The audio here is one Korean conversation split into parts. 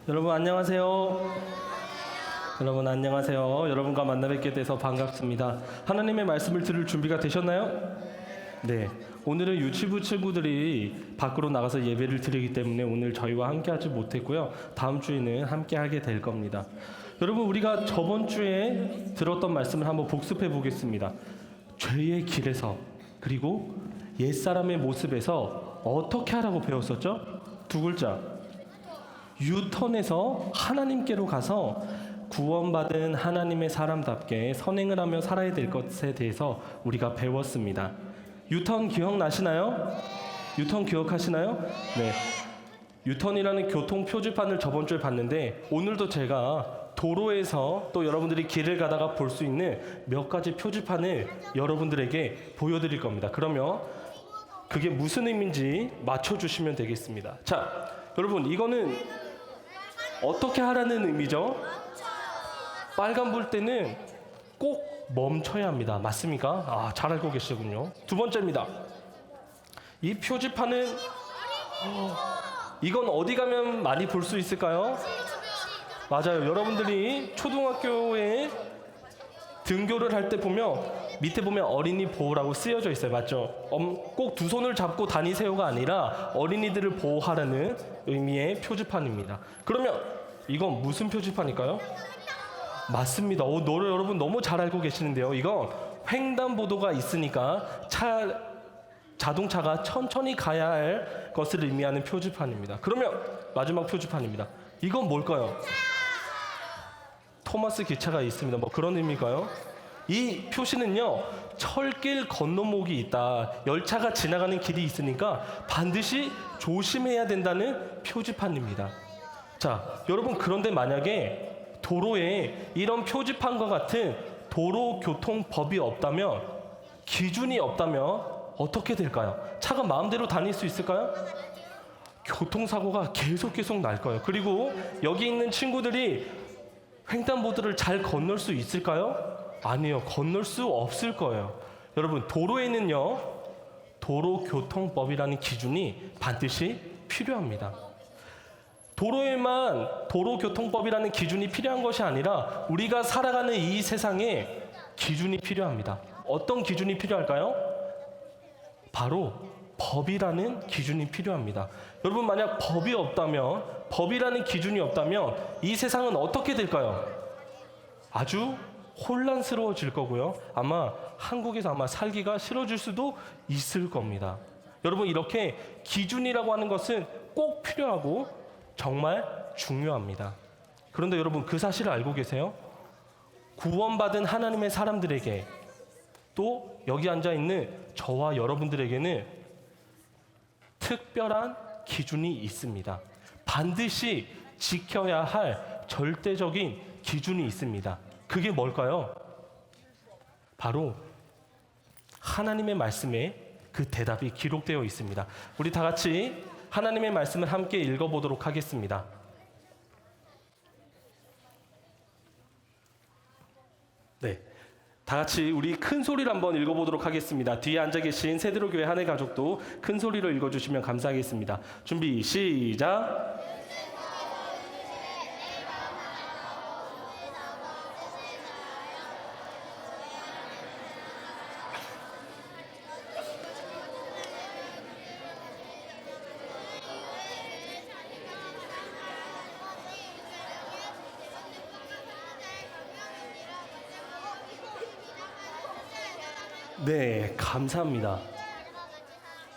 여러분 안녕하세요. 여러분 안녕하세요. 여러분과 만나 뵙게 돼서 반갑습니다. 하나님의 말씀을 들을 준비가 되셨나요? 네. 오늘은 유치부 친구들이 밖으로 나가서 예배를 드리기 때문에 오늘 저희와 함께 하지 못했고요. 다음 주에는 함께 하게 될 겁니다. 여러분, 우리가 저번 주에 들었던 말씀을 한번 복습해 보겠습니다. 죄의 길에서, 그리고 옛사람의 모습에서 어떻게 하라고 배웠었죠? 두 글자. 유턴해서 하나님께로 가서 구원받은 하나님의 사람답게 선행을 하며 살아야 될 것에 대해서 우리가 배웠습니다. 유턴 기억나시나요? 유턴 기억하시나요? 네. 유턴이라는 교통 표지판을 저번 주에 봤는데 오늘도 제가 도로에서 또 여러분들이 길을 가다가 볼 수 있는 몇 가지 표지판을 여러분들에게 보여드릴 겁니다. 그러면 그게 무슨 의미인지 맞춰주시면 되겠습니다. 자, 여러분, 이거는 어떻게 하라는 의미죠? 빨간 불 때는 꼭 멈춰야 합니다. 맞습니까? 아, 잘 알고 계시군요. 두 번째입니다. 이 표지판은 이건 어디 가면 많이 볼 수 있을까요? 맞아요. 여러분들이 초등학교에 등교를 할 때 보면 밑에 보면 어린이 보호라고 쓰여져 있어요. 맞죠? 꼭 두 손을 잡고 다니세요가 아니라 어린이들을 보호하라는 의미의 표지판입니다. 그러면 이건 무슨 표지판일까요? 맞습니다. 여러분 너무 잘 알고 계시는데요. 이건 횡단보도가 있으니까 자동차가 천천히 가야 할 것을 의미하는 표지판입니다. 그러면 마지막 표지판입니다. 이건 뭘까요? 토마스 기차가 있습니다. 뭐 그런 의미일까요? 이 표시는요, 철길 건너목이 있다, 열차가 지나가는 길이 있으니까 반드시 조심해야 된다는 표지판입니다. 자, 여러분, 그런데 만약에 도로에 이런 표지판과 같은 도로교통법이 없다면, 기준이 없다면 어떻게 될까요? 차가 마음대로 다닐 수 있을까요? 교통사고가 계속 날 거예요. 그리고 여기 있는 친구들이 횡단보도를 잘 건널 수 있을까요? 아니요, 건널 수 없을 거예요. 여러분, 도로에는요, 도로교통법이라는 기준이 반드시 필요합니다. 도로에만 도로교통법이라는 기준이 필요한 것이 아니라 우리가 살아가는 이 세상에 기준이 필요합니다. 어떤 기준이 필요할까요? 바로 법이라는 기준이 필요합니다. 여러분, 만약 법이라는 기준이 없다면 이 세상은 어떻게 될까요? 아주 혼란스러워질 거고요. 아마 한국에서 살기가 싫어질 수도 있을 겁니다. 여러분, 이렇게 기준이라고 하는 것은 꼭 필요하고 정말 중요합니다. 그런데 여러분, 그 사실을 알고 계세요? 구원받은 하나님의 사람들에게, 또 여기 앉아있는 저와 여러분들에게는 특별한 기준이 있습니다. 반드시 지켜야 할 절대적인 기준이 있습니다. 그게 뭘까요? 바로 하나님의 말씀에 그 대답이 기록되어 있습니다. 우리 다 같이 하나님의 말씀을 함께 읽어보도록 하겠습니다. 네, 다 같이 우리 큰 소리로 한번 읽어보도록 하겠습니다. 뒤에 앉아 계신 세드로교회 한해 가족도 큰 소리로 읽어주시면 감사하겠습니다. 준비, 시작! 네, 감사합니다.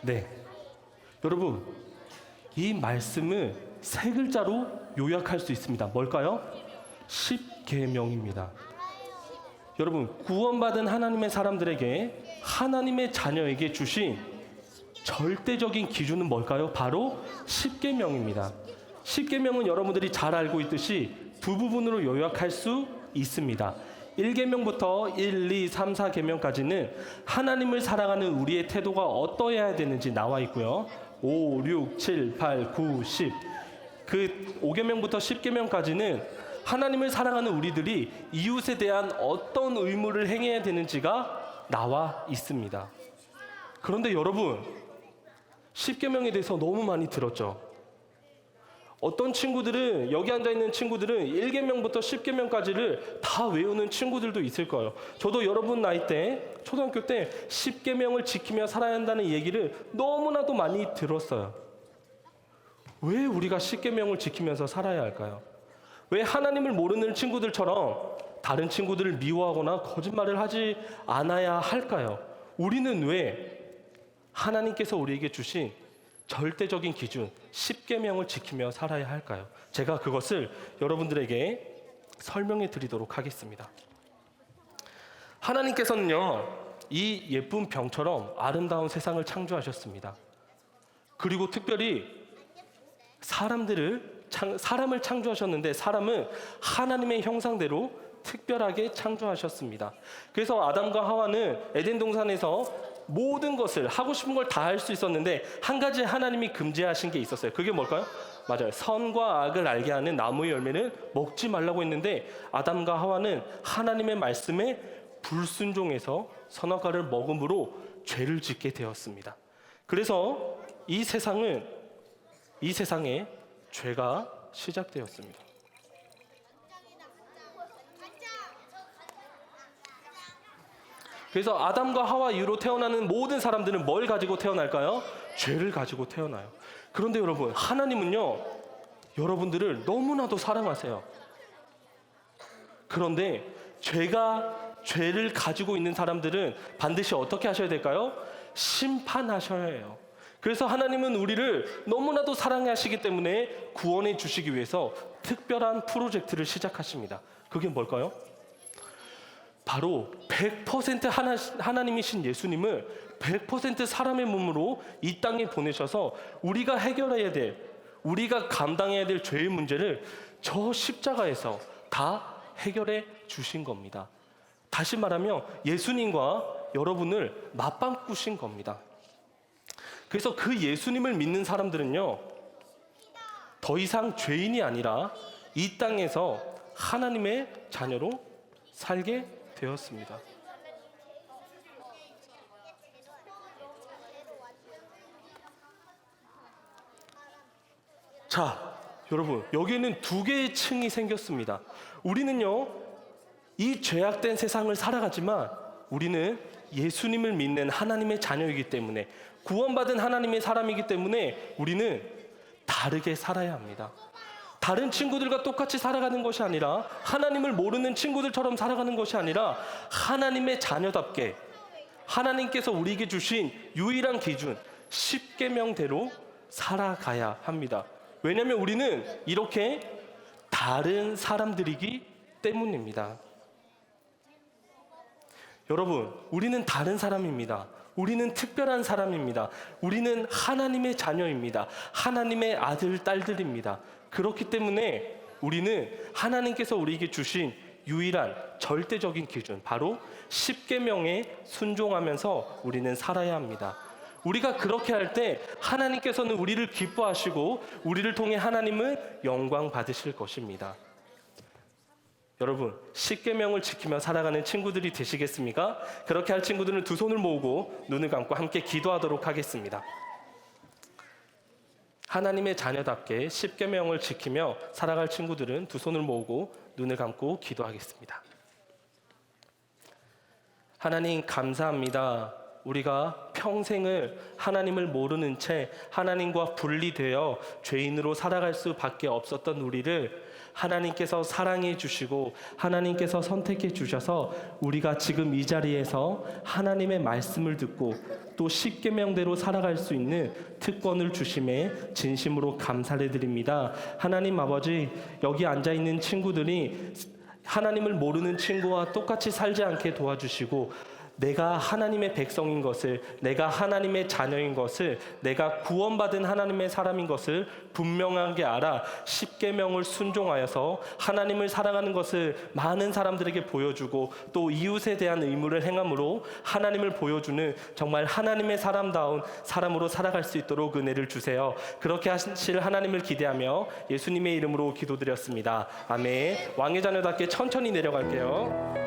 네, 여러분, 이 말씀을 세 글자로 요약할 수 있습니다. 뭘까요? 십계명입니다. 여러분, 구원받은 하나님의 사람들에게, 하나님의 자녀에게 주신 절대적인 기준은 뭘까요? 바로 십계명입니다. 십계명은 여러분들이 잘 알고 있듯이 두 부분으로 요약할 수 있습니다. 1계명부터 1, 2, 3, 4계명까지는 하나님을 사랑하는 우리의 태도가 어떠해야 되는지 나와 있고요. 5, 6, 7, 8, 9, 10. 그 5계명부터 10계명까지는 하나님을 사랑하는 우리들이 이웃에 대한 어떤 의무를 행해야 되는지가 나와 있습니다. 그런데 여러분, 10계명에 대해서 너무 많이 들었죠. 어떤 친구들은, 여기 앉아있는 친구들은 1계명부터 10계명까지를 다 외우는 친구들도 있을 거예요. 저도 여러분 나이 때, 초등학교 때 10계명을 지키며 살아야 한다는 얘기를 너무나도 많이 들었어요. 왜 우리가 10계명을 지키면서 살아야 할까요? 왜 하나님을 모르는 친구들처럼 다른 친구들을 미워하거나 거짓말을 하지 않아야 할까요? 우리는 왜 하나님께서 우리에게 주신 절대적인 기준 10계명을 지키며 살아야 할까요? 제가 그것을 여러분들에게 설명해 드리도록 하겠습니다. 하나님께서는요, 이 예쁜 병처럼 아름다운 세상을 창조하셨습니다. 그리고 특별히 사람을 창조하셨는데, 사람은 하나님의 형상대로 특별하게 창조하셨습니다. 그래서 아담과 하와는 에덴 동산에서 모든 것을, 하고 싶은 걸 다 할 수 있었는데 한 가지 하나님이 금지하신 게 있었어요. 그게 뭘까요? 맞아요. 선과 악을 알게 하는 나무의 열매는 먹지 말라고 했는데, 아담과 하와는 하나님의 말씀에 불순종해서 선악과를 먹음으로 죄를 짓게 되었습니다. 그래서 이 세상에 죄가 시작되었습니다. 그래서 아담과 하와 이후로 태어나는 모든 사람들은 뭘 가지고 태어날까요? 죄를 가지고 태어나요. 그런데 여러분, 하나님은요, 여러분들을 너무나도 사랑하세요. 그런데 죄를 가지고 있는 사람들은 반드시 어떻게 하셔야 될까요? 심판하셔야 해요. 그래서 하나님은 우리를 너무나도 사랑하시기 때문에 구원해 주시기 위해서 특별한 프로젝트를 시작하십니다. 그게 뭘까요? 바로 100% 하나님이신 예수님을 100% 사람의 몸으로 이 땅에 보내셔서 우리가 해결해야 될, 우리가 감당해야 될 죄의 문제를 저 십자가에서 다 해결해 주신 겁니다. 다시 말하면 예수님과 여러분을 맞바꾸신 겁니다. 그래서 그 예수님을 믿는 사람들은요, 더 이상 죄인이 아니라 이 땅에서 하나님의 자녀로 살게 되었습니다. 자, 여러분, 여기에는 두 개의 층이 생겼습니다. 우리는요, 이 죄악된 세상을 살아가지만 우리는 예수님을 믿는 하나님의 자녀이기 때문에, 구원받은 하나님의 사람이기 때문에 우리는 다르게 살아야 합니다. 다른 친구들과 똑같이 살아가는 것이 아니라, 하나님을 모르는 친구들처럼 살아가는 것이 아니라, 하나님의 자녀답게 하나님께서 우리에게 주신 유일한 기준 10계명대로 살아가야 합니다. 왜냐하면 우리는 이렇게 다른 사람들이기 때문입니다. 여러분, 우리는 다른 사람입니다. 우리는 특별한 사람입니다. 우리는 하나님의 자녀입니다. 하나님의 아들, 딸들입니다. 그렇기 때문에 우리는 하나님께서 우리에게 주신 유일한 절대적인 기준, 바로 10계명에 순종하면서 우리는 살아야 합니다. 우리가 그렇게 할 때 하나님께서는 우리를 기뻐하시고 우리를 통해 하나님은 영광 받으실 것입니다. 여러분, 10계명을 지키며 살아가는 친구들이 되시겠습니까? 그렇게 할 친구들은 두 손을 모으고 눈을 감고 함께 기도하도록 하겠습니다. 하나님의 자녀답게 10계명을 지키며 살아갈 친구들은 두 손을 모으고 눈을 감고 기도하겠습니다. 하나님, 감사합니다. 우리가 평생을 하나님을 모르는 채 하나님과 분리되어 죄인으로 살아갈 수밖에 없었던 우리를 하나님께서 사랑해 주시고 하나님께서 선택해 주셔서 우리가 지금 이 자리에서 하나님의 말씀을 듣고 또 10계명대로 살아갈 수 있는 특권을 주심에 진심으로 감사를 드립니다. 하나님 아버지, 여기 앉아있는 친구들이 하나님을 모르는 친구와 똑같이 살지 않게 도와주시고, 내가 하나님의 백성인 것을, 내가 하나님의 자녀인 것을, 내가 구원받은 하나님의 사람인 것을 분명하게 알아 10계명을 순종하여서 하나님을 사랑하는 것을 많은 사람들에게 보여주고 또 이웃에 대한 의무를 행함으로 하나님을 보여주는 정말 하나님의 사람다운 사람으로 살아갈 수 있도록 은혜를 주세요. 그렇게 하실 하나님을 기대하며 예수님의 이름으로 기도드렸습니다. 아멘. 왕의 자녀답게 천천히 내려갈게요.